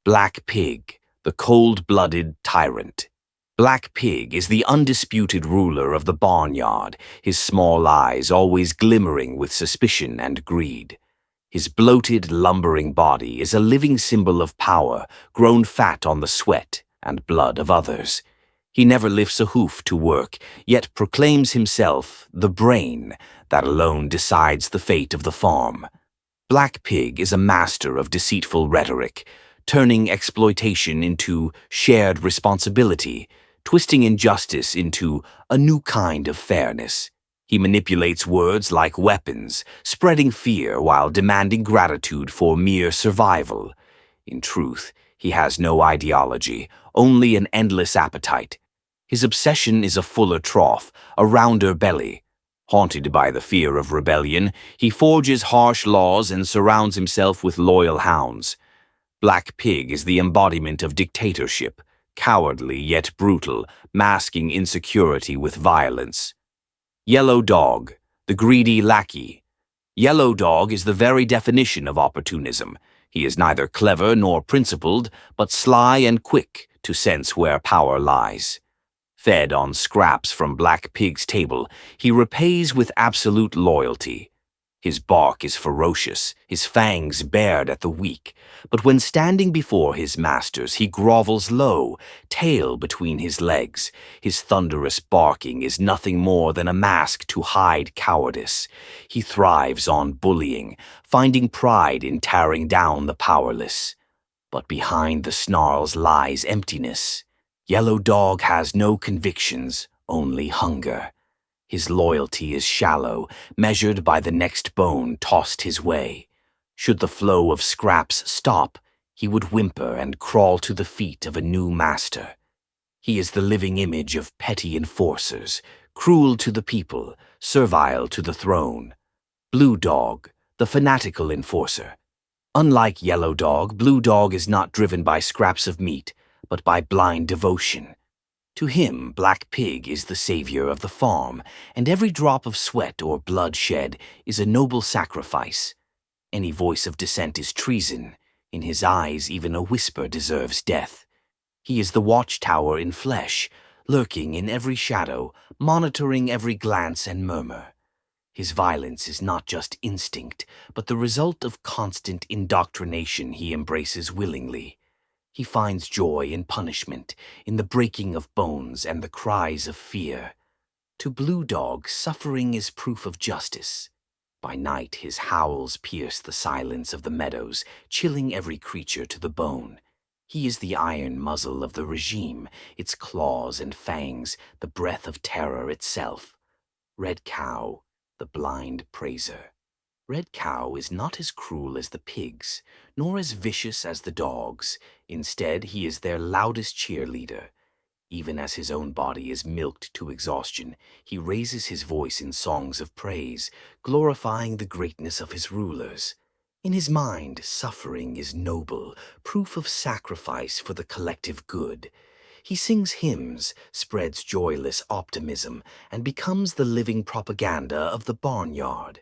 Black Pig, the cold-blooded tyrant. Black Pig is the undisputed ruler of the barnyard, his small eyes always glimmering with suspicion and greed. His bloated, lumbering body is a living symbol of power, grown fat on the sweat and blood of others. He never lifts a hoof to work, yet proclaims himself the brain that alone decides the fate of the farm. Black Pig is a master of deceitful rhetoric, turning exploitation into shared responsibility, twisting injustice into a new kind of fairness. He manipulates words like weapons, spreading fear while demanding gratitude for mere survival. In truth, he has no ideology, only an endless appetite. His obsession is a fuller trough, a rounder belly. Haunted by the fear of rebellion, he forges harsh laws and surrounds himself with loyal hounds. Black Pig is the embodiment of dictatorship, cowardly yet brutal, masking insecurity with violence. Yellow Dog, the greedy lackey. Yellow Dog is the very definition of opportunism. He is neither clever nor principled, but sly and quick to sense where power lies. Fed on scraps from Black Pig's table, he repays with absolute loyalty. His bark is ferocious, his fangs bared at the weak, but when standing before his masters, he grovels low, tail between his legs. His thunderous barking is nothing more than a mask to hide cowardice. He thrives on bullying, finding pride in tearing down the powerless. But behind the snarls lies emptiness. Yellow Dog has no convictions, only hunger. His loyalty is shallow, measured by the next bone tossed his way. Should the flow of scraps stop, he would whimper and crawl to the feet of a new master. He is the living image of petty enforcers, cruel to the people, servile to the throne. Blue Dog, the fanatical enforcer. Unlike Yellow Dog, Blue Dog is not driven by scraps of meat, but by blind devotion. To him, Black Pig is the savior of the farm, and every drop of sweat or blood shed is a noble sacrifice. Any voice of dissent is treason. In his eyes, even a whisper deserves death. He is the watchtower in flesh, lurking in every shadow, monitoring every glance and murmur. His violence is not just instinct, but the result of constant indoctrination he embraces willingly. He finds joy in punishment, in the breaking of bones and the cries of fear. To Blue Dog, suffering is proof of justice. By night, his howls pierce the silence of the meadows, chilling every creature to the bone. He is the iron muzzle of the regime, its claws and fangs, the breath of terror itself. Red Cow, the blind praiser. Red Cow is not as cruel as the pigs, nor as vicious as the dogs. Instead, he is their loudest cheerleader. Even as his own body is milked to exhaustion, he raises his voice in songs of praise, glorifying the greatness of his rulers. In his mind, suffering is noble, proof of sacrifice for the collective good. He sings hymns, spreads joyless optimism, and becomes the living propaganda of the barnyard.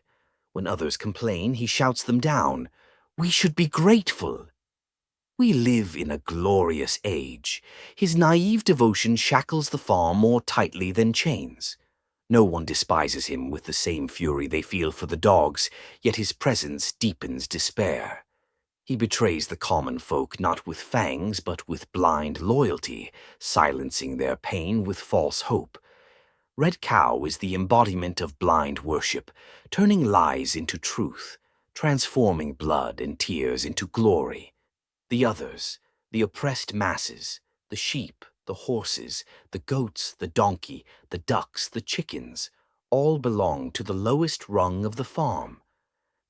When others complain, he shouts them down. We should be grateful. We live in a glorious age. His naive devotion shackles the farm more tightly than chains. No one despises him with the same fury they feel for the dogs, yet his presence deepens despair. He betrays the common folk not with fangs but with blind loyalty, silencing their pain with false hope. Red Cow is the embodiment of blind worship, turning lies into truth, transforming blood and tears into glory. The others, the oppressed masses, the sheep, the horses, the goats, the donkey, the ducks, the chickens, all belong to the lowest rung of the farm.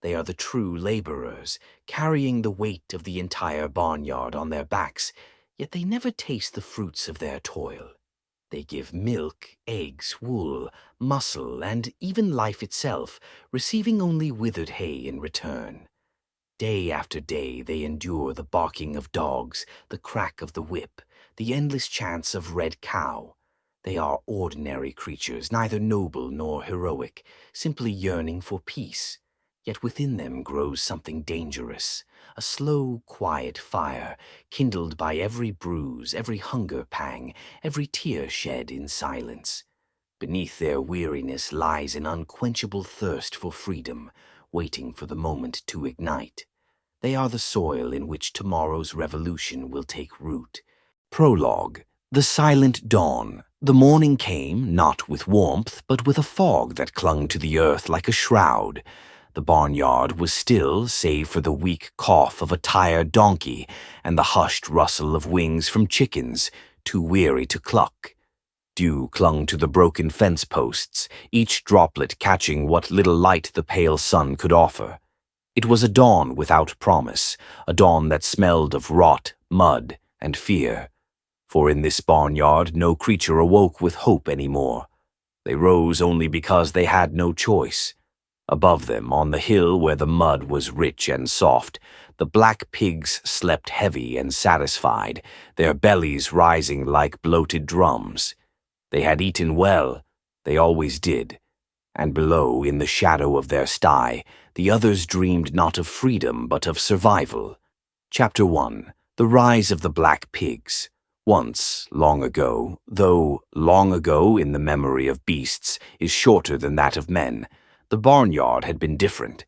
They are the true laborers, carrying the weight of the entire barnyard on their backs, yet they never taste the fruits of their toil. They give milk, eggs, wool, muscle, and even life itself, receiving only withered hay in return. Day after day they endure the barking of dogs, the crack of the whip, the endless chants of Red Cow. They are ordinary creatures, neither noble nor heroic, simply yearning for peace. Yet within them grows something dangerous, a slow, quiet fire, kindled by every bruise, every hunger pang, every tear shed in silence. Beneath their weariness lies an unquenchable thirst for freedom, waiting for the moment to ignite. They are the soil in which tomorrow's revolution will take root. Prologue. The silent dawn. The morning came, not with warmth, but with a fog that clung to the earth like a shroud. The barnyard was still, save for the weak cough of a tired donkey and the hushed rustle of wings from chickens, too weary to cluck. Dew clung to the broken fence posts, each droplet catching what little light the pale sun could offer. It was a dawn without promise, a dawn that smelled of rot, mud, and fear. For in this barnyard no creature awoke with hope anymore. They rose only because they had no choice. Above them, on the hill where the mud was rich and soft, the black pigs slept heavy and satisfied, their bellies rising like bloated drums. They had eaten well, they always did, and below, in the shadow of their sty, the others dreamed not of freedom but of survival. Chapter 1. The Rise of the Black Pigs. Once, long ago, though long ago in the memory of beasts is shorter than that of men, the barnyard had been different.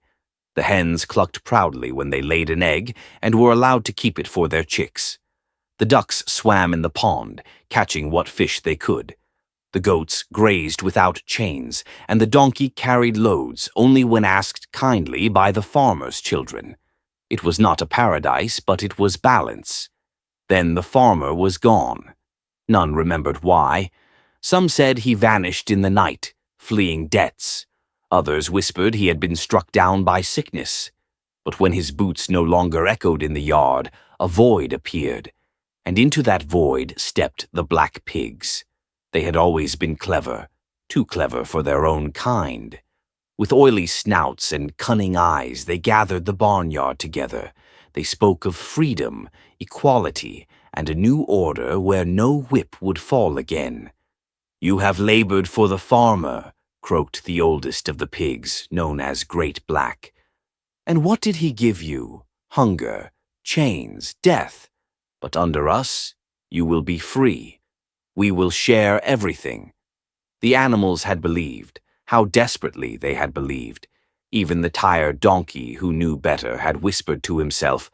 The hens clucked proudly when they laid an egg and were allowed to keep it for their chicks. The ducks swam in the pond, catching what fish they could. The goats grazed without chains, and the donkey carried loads only when asked kindly by the farmer's children. It was not a paradise, but it was balance. Then the farmer was gone. None remembered why. Some said he vanished in the night, fleeing debts. Others whispered he had been struck down by sickness. But when his boots no longer echoed in the yard, a void appeared, and into that void stepped the black pigs. They had always been clever, too clever for their own kind. With oily snouts and cunning eyes, they gathered the barnyard together. They spoke of freedom, equality, and a new order where no whip would fall again. "You have labored for the farmer," croaked the oldest of the pigs, known as Great Black. "And what did he give you? Hunger, chains, death. But under us, you will be free. We will share everything." The animals had believed. How desperately they had believed. Even the tired donkey, who knew better, had whispered to himself,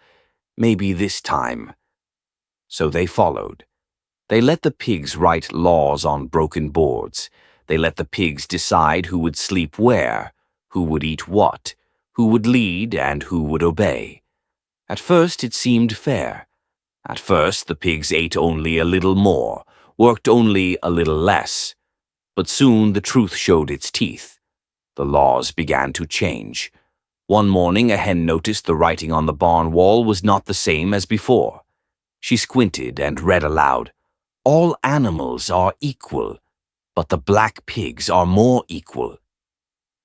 "Maybe this time." So they followed. They let the pigs write laws on broken boards. They let the pigs decide who would sleep where, who would eat what, who would lead and who would obey. At first it seemed fair. At first the pigs ate only a little more, worked only a little less. But soon the truth showed its teeth. The laws began to change. One morning a hen noticed the writing on the barn wall was not the same as before. She squinted and read aloud, "All animals are equal, but the black pigs are more equal."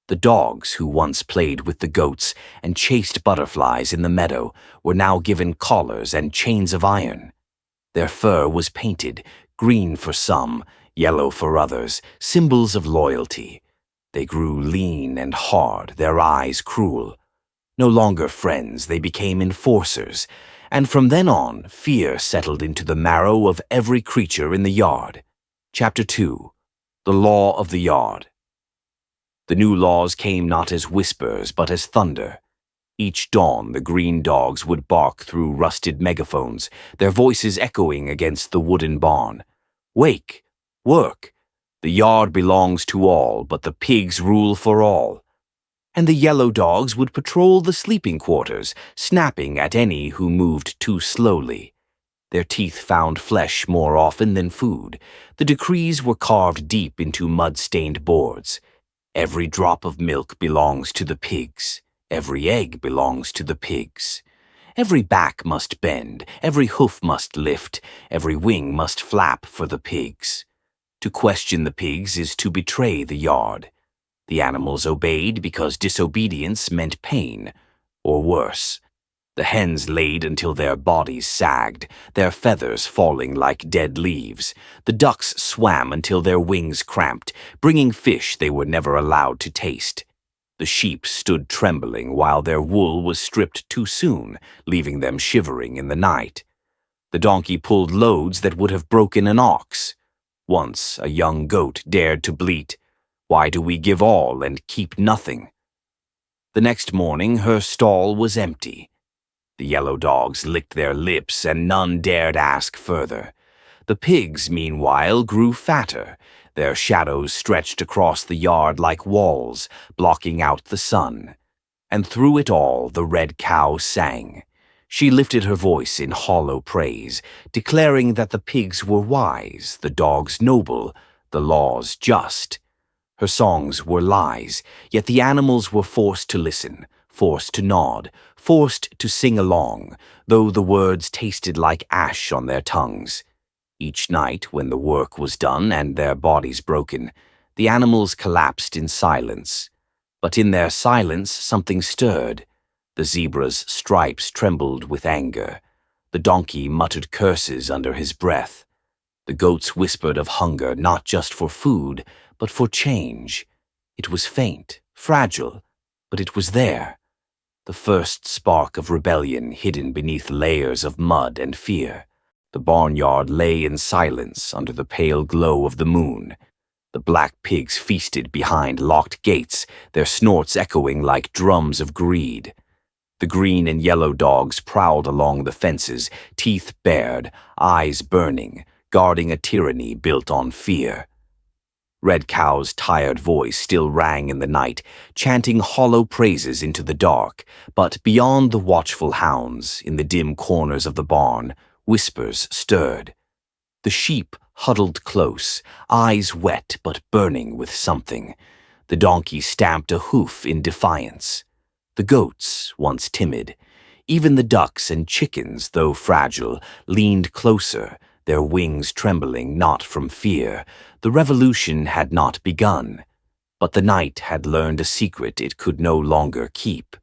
The dogs, who once played with the goats and chased butterflies in the meadow, were now given collars and chains of iron. Their fur was painted, green for some, yellow for others, symbols of loyalty. They grew lean and hard, their eyes cruel. No longer friends, they became enforcers, and from then on, fear settled into the marrow of every creature in the yard. Chapter 2. The Law of the Yard. The new laws came not as whispers, but as thunder. Each dawn the green dogs would bark through rusted megaphones, their voices echoing against the wooden barn. "Wake! Work! The yard belongs to all, but the pigs rule for all." And the yellow dogs would patrol the sleeping quarters, snapping at any who moved too slowly. Their teeth found flesh more often than food. The decrees were carved deep into mud-stained boards. Every drop of milk belongs to the pigs. Every egg belongs to the pigs. Every back must bend, every hoof must lift, every wing must flap for the pigs. To question the pigs is to betray the yard. The animals obeyed because disobedience meant pain, or worse. The hens laid until their bodies sagged, their feathers falling like dead leaves. The ducks swam until their wings cramped, bringing fish they were never allowed to taste. The sheep stood trembling while their wool was stripped too soon, leaving them shivering in the night. The donkey pulled loads that would have broken an ox. Once a young goat dared to bleat, "Why do we give all and keep nothing?" The next morning her stall was empty. The yellow dogs licked their lips and none dared ask further. The pigs, meanwhile, grew fatter. Their shadows stretched across the yard like walls, blocking out the sun. And through it all the red cow sang. She lifted her voice in hollow praise, declaring that the pigs were wise, the dogs noble, the laws just. Her songs were lies, yet the animals were forced to listen, forced to nod, forced to sing along, though the words tasted like ash on their tongues. Each night, when the work was done and their bodies broken, the animals collapsed in silence. But in their silence something stirred. The zebra's stripes trembled with anger. The donkey muttered curses under his breath. The goats whispered of hunger not just for food, but for change. It was faint, fragile, but it was there. The first spark of rebellion hidden beneath layers of mud and fear. The barnyard lay in silence under the pale glow of the moon. The black pigs feasted behind locked gates, their snorts echoing like drums of greed. The green and yellow dogs prowled along the fences, teeth bared, eyes burning, guarding a tyranny built on fear. Red Cow's tired voice still rang in the night, chanting hollow praises into the dark, but beyond the watchful hounds, in the dim corners of the barn, whispers stirred. The sheep huddled close, eyes wet but burning with something. The donkey stamped a hoof in defiance. The goats, once timid, even the ducks and chickens, though fragile, leaned closer, their wings trembling not from fear. The revolution had not begun, but the night had learned a secret it could no longer keep.